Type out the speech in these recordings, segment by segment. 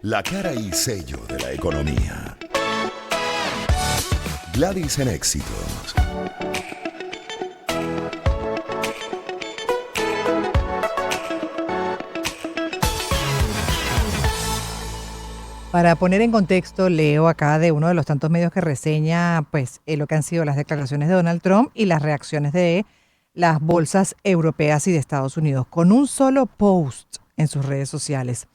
la cara y sello de la economía. Gladys en Éxitos. Para poner en contexto, leo acá de uno de los tantos medios que reseña pues, lo que han sido las declaraciones de Donald Trump y las reacciones de las bolsas europeas y de Estados Unidos. Con un solo post en sus redes sociales,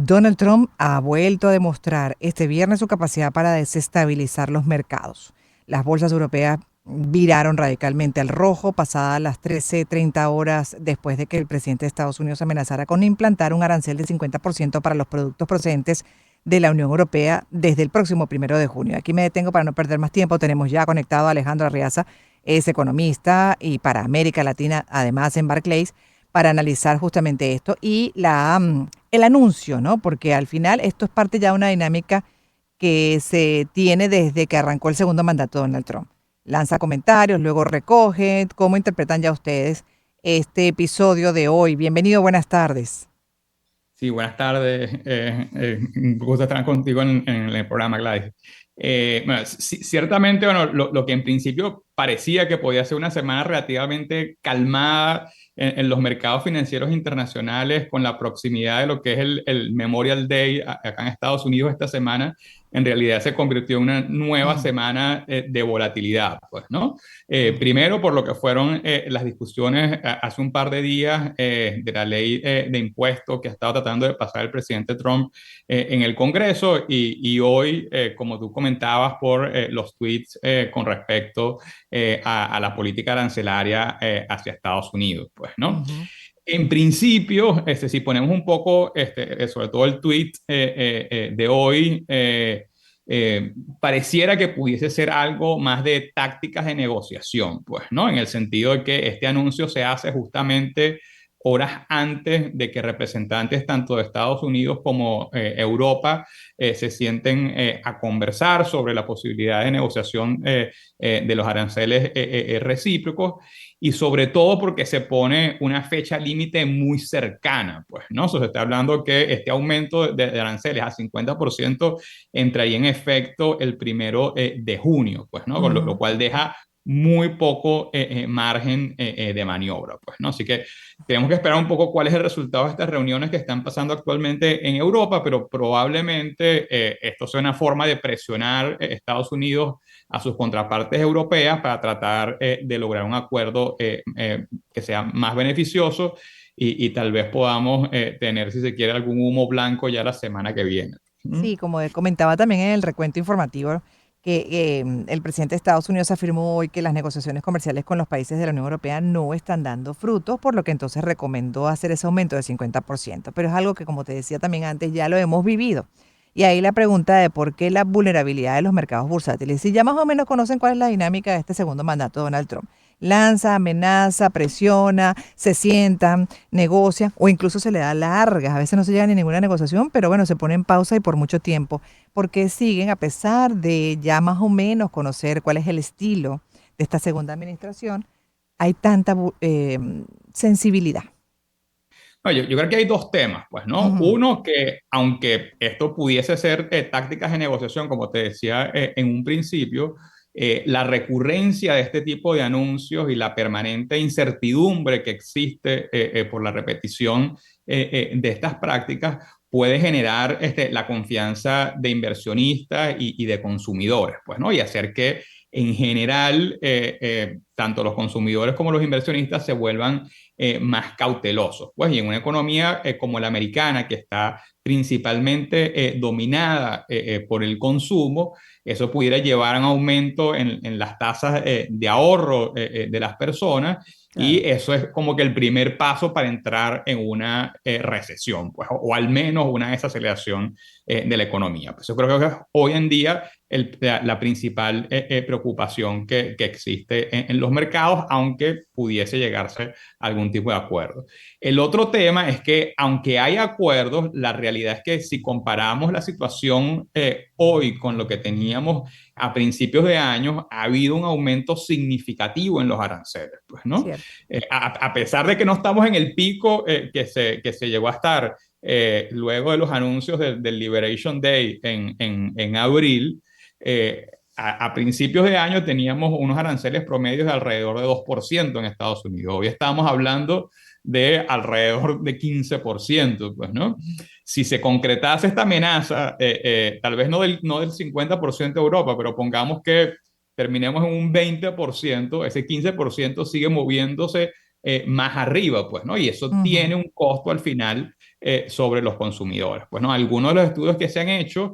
Donald Trump ha vuelto a demostrar este viernes su capacidad para desestabilizar los mercados. Las bolsas europeas viraron radicalmente al rojo pasadas las 13:30 horas después de que el presidente de Estados Unidos amenazara con implantar un arancel del 50% para los productos procedentes de la Unión Europea desde el próximo 1 de junio. Aquí me detengo para no perder más tiempo. Tenemos ya conectado a Alejandro Arriaza, es economista y para América Latina, además en Barclays, para analizar justamente esto y el anuncio, ¿no? Porque al final esto es parte ya de una dinámica que se tiene desde que arrancó el segundo mandato de Donald Trump. Lanza comentarios, luego recoge. ¿Cómo interpretan ya ustedes este episodio de hoy? Bienvenido, buenas tardes. Sí, buenas tardes. Un gusto estar contigo en el programa, Gladys. Bueno, ciertamente, bueno, lo que en principio parecía que podía ser una semana relativamente calmada en los mercados financieros internacionales con la proximidad de lo que es el Memorial Day acá en Estados Unidos esta semana, en realidad se convirtió en una nueva semana de volatilidad, pues, ¿no? Primero, por lo que fueron las discusiones hace un par de días de la ley de impuestos que ha estado tratando de pasar el presidente Trump en el Congreso y hoy, como tú comentabas, por los tweets con respecto a la política arancelaria hacia Estados Unidos, pues, ¿no? Ujú. En principio, si ponemos un poco, sobre todo el tweet de hoy, pareciera que pudiese ser algo más de tácticas de negociación, pues, ¿no? En el sentido de que este anuncio se hace justamente horas antes de que representantes tanto de Estados Unidos como Europa se sienten a conversar sobre la posibilidad de negociación de los aranceles recíprocos y sobre todo porque se pone una fecha límite muy cercana, pues, ¿no? Se está hablando que este aumento de aranceles a 50% entraría en efecto el 1 de junio, pues, ¿no? Con lo Ujú. cual deja muy poco margen de maniobra, pues, ¿no? Así que tenemos que esperar un poco cuál es el resultado de estas reuniones que están pasando actualmente en Europa, pero probablemente esto sea una forma de presionar Estados Unidos a sus contrapartes europeas para tratar de lograr un acuerdo que sea más beneficioso y tal vez podamos tener, si se quiere, algún humo blanco ya la semana que viene. ¿Mm? Sí, como comentaba también en el recuento informativo, que el presidente de Estados Unidos afirmó hoy que las negociaciones comerciales con los países de la Unión Europea no están dando frutos, por lo que entonces recomendó hacer ese aumento de 50%. Pero es algo que, como te decía también antes, ya lo hemos vivido. Y ahí la pregunta de por qué la vulnerabilidad de los mercados bursátiles. Si ya más o menos conocen cuál es la dinámica de este segundo mandato de Donald Trump. Lanza, amenaza, presiona, se sientan, negocian o incluso se le da largas. A veces no se llega ni a ninguna negociación, pero bueno, se pone en pausa y por mucho tiempo. Porque siguen, a pesar de ya más o menos conocer cuál es el estilo de esta segunda administración, hay tanta sensibilidad. No, yo creo que hay dos temas, pues, ¿no? Ujú. Uno, que aunque esto pudiese ser tácticas de negociación, como te decía en un principio, la recurrencia de este tipo de anuncios y la permanente incertidumbre que existe por la repetición de estas prácticas puede generar la confianza de inversionistas y de consumidores, pues, ¿no? Y hacer que en general tanto los consumidores como los inversionistas se vuelvan más cautelosos. Pues, y en una economía como la americana, que está principalmente dominada por el consumo, eso pudiera llevar a un aumento en las tasas de ahorro de las personas y Claro. eso es como que el primer paso para entrar en una recesión, pues, o al menos una desaceleración de la economía. Pues yo creo que hoy en día la principal preocupación que existe en los mercados, aunque pudiese llegarse a algún tipo de acuerdo. El otro tema es que, aunque hay acuerdos, la realidad es que si comparamos la situación hoy con lo que teníamos a principios de años, ha habido un aumento significativo en los aranceles, pues, ¿no? Cierto. A pesar de que no estamos en el pico que se llegó a estar luego de los anuncios del Liberation Day en abril, a principios de año teníamos unos aranceles promedios de alrededor de 2% en Estados Unidos. Hoy estamos hablando de alrededor de 15%, pues, ¿no? Si se concretase esta amenaza, tal vez no del 50% de Europa, pero pongamos que terminemos en un 20%, ese 15% sigue moviéndose más arriba, pues, ¿no? Y eso Ujú. tiene un costo al final sobre los consumidores. Pues, ¿no? Algunos de los estudios que se han hecho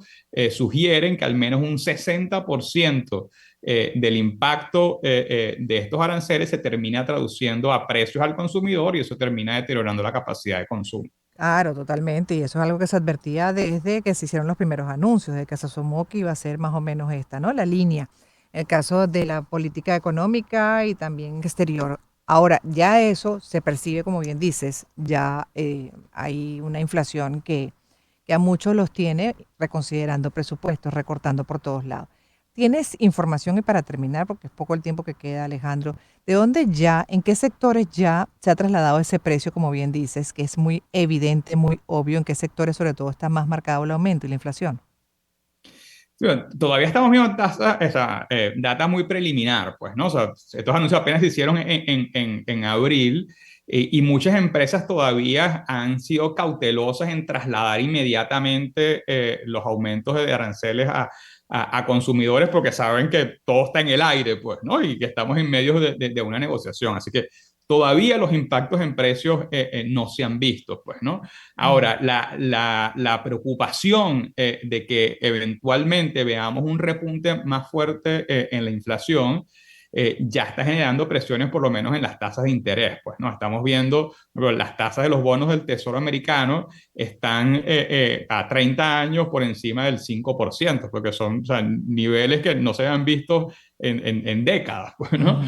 sugieren que al menos un 60% del impacto de estos aranceles se termina traduciendo a precios al consumidor y eso termina deteriorando la capacidad de consumo. Claro, totalmente. Y eso es algo que se advertía desde que se hicieron los primeros anuncios, de que se asomó que iba a ser más o menos esta, ¿no? La línea. El caso de la política económica y también exterior. Ahora, ya eso se percibe, como bien dices, ya hay una inflación que a muchos los tiene reconsiderando presupuestos, recortando por todos lados. ¿Tienes información y para terminar, porque es poco el tiempo que queda, Alejandro, de dónde ya, en qué sectores ya se ha trasladado ese precio, como bien dices, que es muy evidente, muy obvio, en qué sectores sobre todo está más marcado el aumento y la inflación? Sí, bueno, todavía estamos viendo esa data muy preliminar, pues, ¿no? O sea, estos anuncios apenas se hicieron en abril y muchas empresas todavía han sido cautelosas en trasladar inmediatamente los aumentos de aranceles a consumidores porque saben que todo está en el aire, pues, ¿no? Y que estamos en medio de una negociación. Así que todavía los impactos en precios no se han visto, pues, ¿no? Ujú. Ahora, la preocupación de que eventualmente veamos un repunte más fuerte en la inflación ya está generando presiones por lo menos en las tasas de interés. Pues, ¿no? Estamos viendo las tasas de los bonos del Tesoro americano están a 30 años por encima del 5%, porque son, o sea, niveles que no se han visto en décadas. Pues, ¿no? Ujú.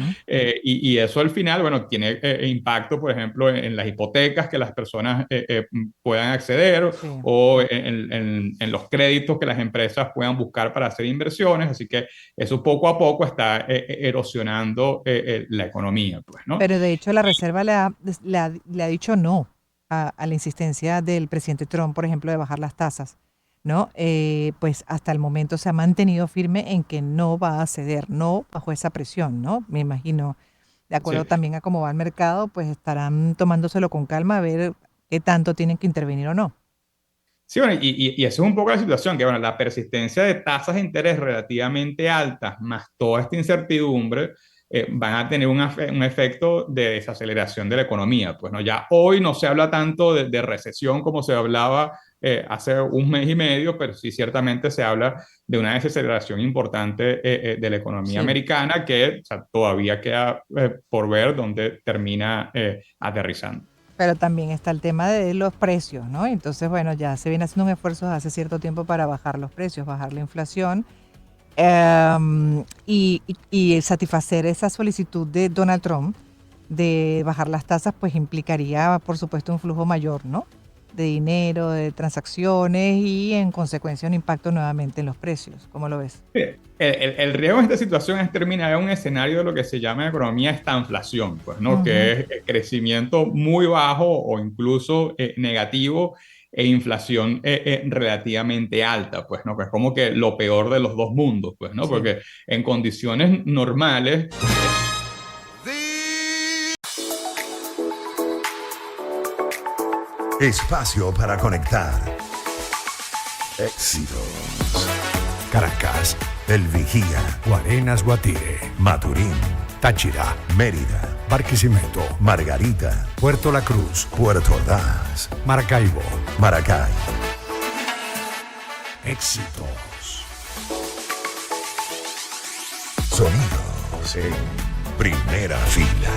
Y eso al final, bueno, tiene impacto, por ejemplo, en las hipotecas que las personas puedan acceder Sí. o en los créditos que las empresas puedan buscar para hacer inversiones. Así que eso poco a poco está erosionando la economía, pues, ¿no? Pero de hecho la Reserva le ha dicho no a la insistencia del presidente Trump, por ejemplo, de bajar las tasas, ¿no? Pues hasta el momento se ha mantenido firme en que no va a ceder, no bajo esa presión, ¿no? Me imagino, de acuerdo Sí. también a cómo va el mercado, pues estarán tomándoselo con calma a ver qué tanto tienen que intervenir o no. Sí, bueno, y eso es un poco la situación, que bueno, la persistencia de tasas de interés relativamente altas, más toda esta incertidumbre, van a tener un efecto de desaceleración de la economía. Pues, ¿no? Ya hoy no se habla tanto de recesión como se hablaba hace un mes y medio, pero sí ciertamente se habla de una desaceleración importante de la economía Sí. americana que, o sea, todavía queda por ver dónde termina aterrizando. Pero también está el tema de los precios, ¿no? Entonces, bueno, ya se viene haciendo un esfuerzo desde hace cierto tiempo para bajar los precios, bajar la inflación. Y satisfacer esa solicitud de Donald Trump de bajar las tasas, pues implicaría, por supuesto, un flujo mayor, ¿no? De dinero, de transacciones y en consecuencia un impacto nuevamente en los precios. ¿Cómo lo ves? El riesgo de esta situación es terminar en un escenario de lo que se llama economía estanflación, pues, ¿no? Ujú. Que es crecimiento muy bajo o incluso negativo e inflación relativamente alta, pues, ¿no? Que es como que lo peor de los dos mundos, pues, ¿no? Sí. Porque en condiciones normales, Espacio para conectar. Éxitos. Caracas, El Vigía, Guarenas, Guatire, Maturín, Táchira, Mérida, Barquisimeto, Margarita, Puerto La Cruz, Puerto Ordaz, Maracaibo. Maracay. Éxitos. Sonidos en primera fila.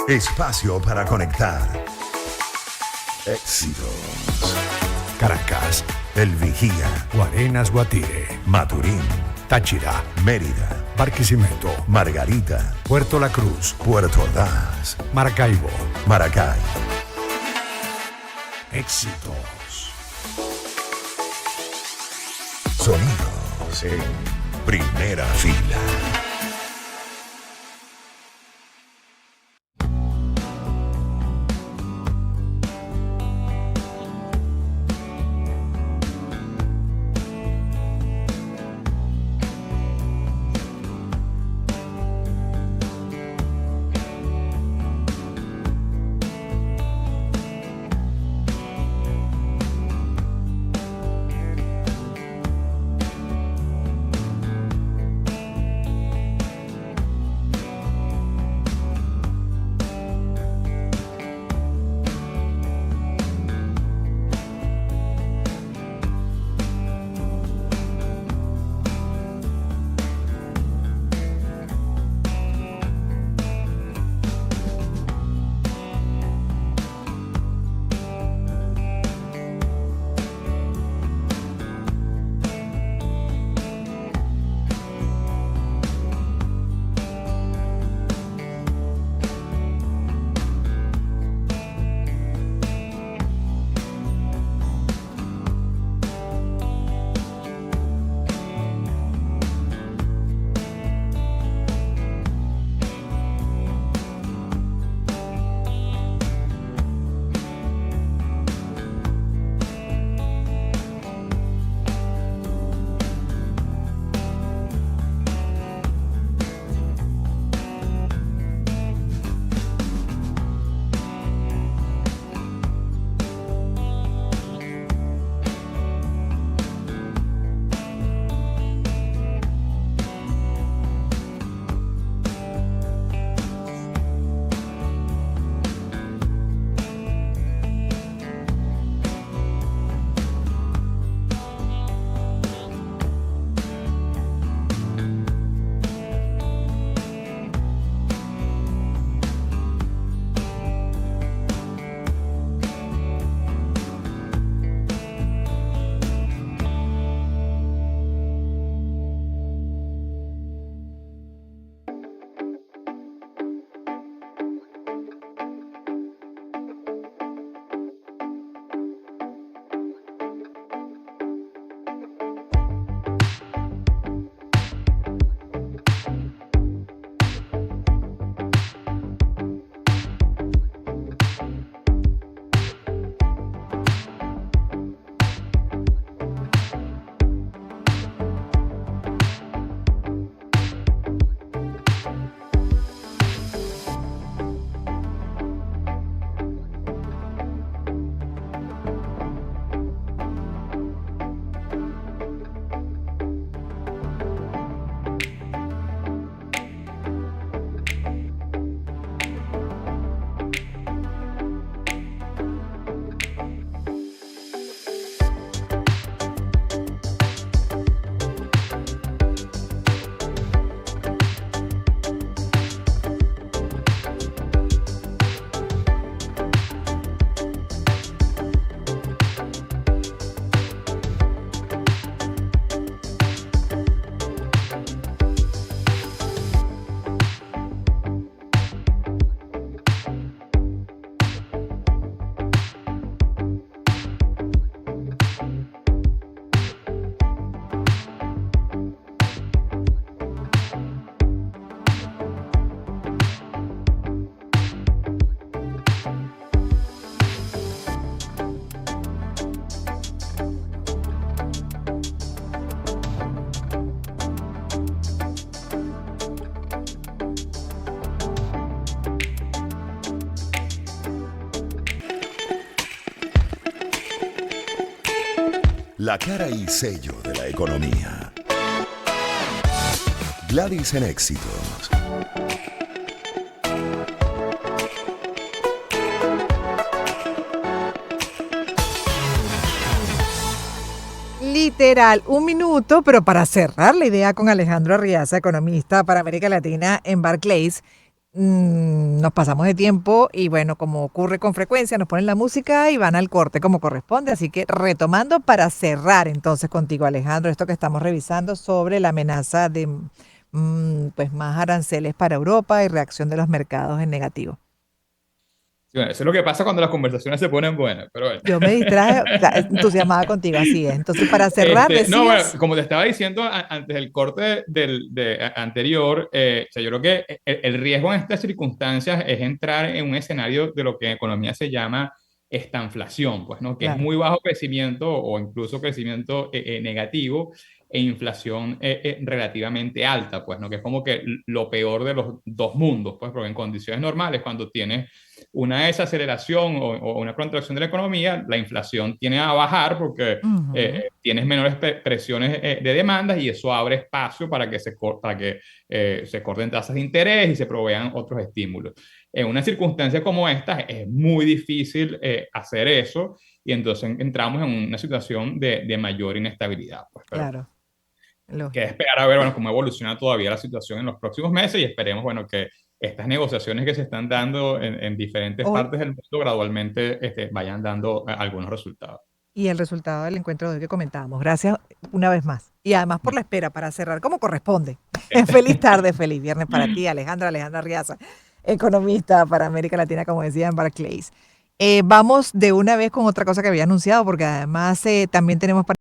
Espacio para conectar. Éxitos. Caracas, El Vigía, Guarenas, Guatire, Maturín, Táchira, Mérida, Barquisimeto, Margarita, Puerto La Cruz, Puerto Ordaz, Maracaibo. Maracay. Éxitos. Sonidos en primera fila. La cara y sello de la economía. Gladys en Éxitos. Literal, un minuto, pero para cerrar la idea con Alejandro Arriaza, economista para América Latina en Barclays, nos pasamos de tiempo y bueno, como ocurre con frecuencia, nos ponen la música y van al corte como corresponde. Así que retomando para cerrar entonces contigo, Alejandro, esto que estamos revisando sobre la amenaza de pues más aranceles para Europa y reacción de los mercados en negativo. Sí, bueno, eso es lo que pasa cuando las conversaciones se ponen buenas, pero bueno. Yo me distraje, entusiasmada contigo, así es. Entonces, para cerrar, No, bueno, decías, como te estaba diciendo antes del corte anterior, o sea, yo creo que el riesgo en estas circunstancias es entrar en un escenario de lo que en economía se llama estanflación, pues, ¿no? Que es claro. muy bajo crecimiento o incluso crecimiento negativo e inflación relativamente alta, pues, ¿no? Que es como que lo peor de los dos mundos, pues, porque en condiciones normales, cuando tienes una desaceleración o una contracción de la economía, la inflación tiene a bajar porque Ujú. tienes menores presiones de demandas y eso abre espacio para que se corten tasas de interés y se provean otros estímulos. En una circunstancia como esta es muy difícil hacer eso y entonces entramos en una situación de mayor inestabilidad. Pues, pero Claro, que lógico. esperar a ver, bueno, cómo evoluciona todavía la situación en los próximos meses y esperemos, bueno, que estas negociaciones que se están dando en diferentes Hoy, partes del mundo gradualmente vayan dando algunos resultados. y el resultado del encuentro de hoy que comentábamos. Gracias una vez más. Y además por la espera para cerrar como corresponde. Feliz tarde, feliz viernes para ti, Alejandra Riaza, economista para América Latina, como decía en Barclays. Vamos de una vez con otra cosa que había anunciado, porque además también tenemos